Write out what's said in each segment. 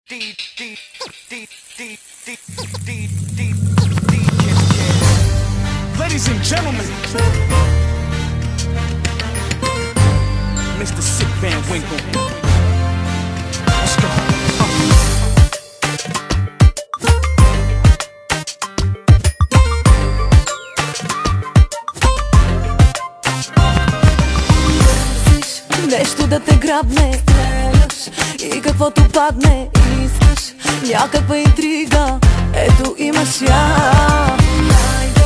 Ladies and gentlemen, Mr. Sick Van Winkle. Let's go. Нещо да те грабне, стреляш и каквото падне искаш, някаква интрига, ето имаш я. Хайде,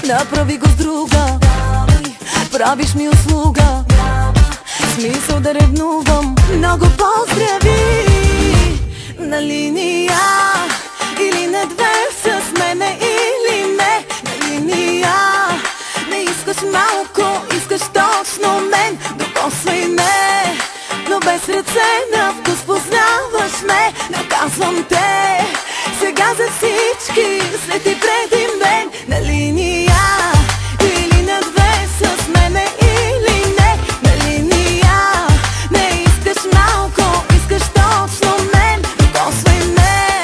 направи го с друга, правиш ми услуга, смисъл да ревнувам, много поздрави. На линия или не две, с мене или не. На линия не искаш малко, искаш точно мен. Докосвай ме, но без ръце, на вкус познаваш ме. Наказвам те сега за всички, след и преди мен. На линия или на две, с мене или не. На линия не искаш малко, искаш точно мен. Докосвай ме,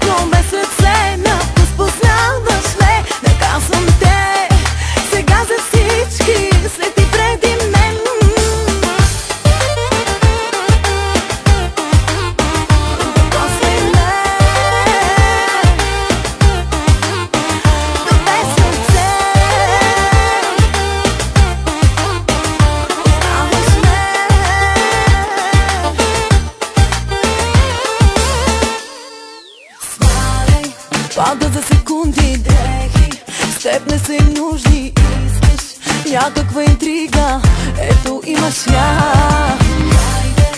но без ръце, на вкус познаваш ме. Наказвам те сега за всички, след и преди мен. Пада за секунди, дрехи, с теб не са им нужни. Искаш някаква интрига, ето имаш я. Хайде,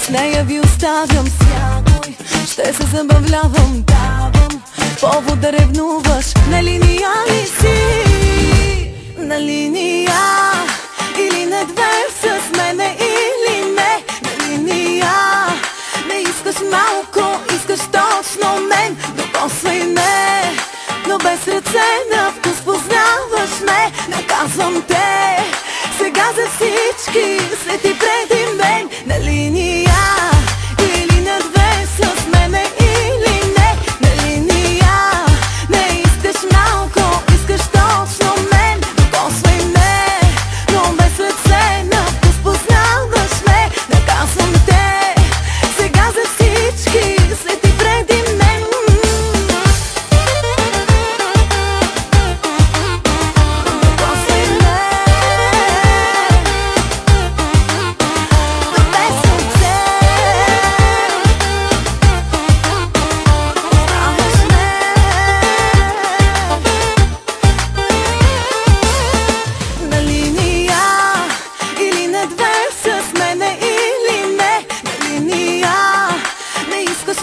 с нея ви оставям с някой, ще се забавлявам, давам повод да ревнуваш. На линия ли си? На линия или не две, с мене или не. На линия не искаш малко, искаш точно мен. Докосвай ме, но без ръце, на вкус познаваш ме. Наказвам те сега за всички, след и преди мен. На линия или на две, с мене или не. На линия не искаш малко, искаш точно мен. Докосвай ме, но без ръце, на вкус познаваш ме. Наказвам те сега за всички, след и преди мен.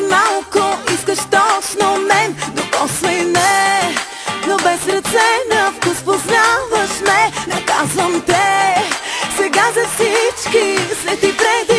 Малко искаш точно мен. Докосвай ме, но без ръце, на вкус познаваш ме. Наказвам те сега за всички, след и преди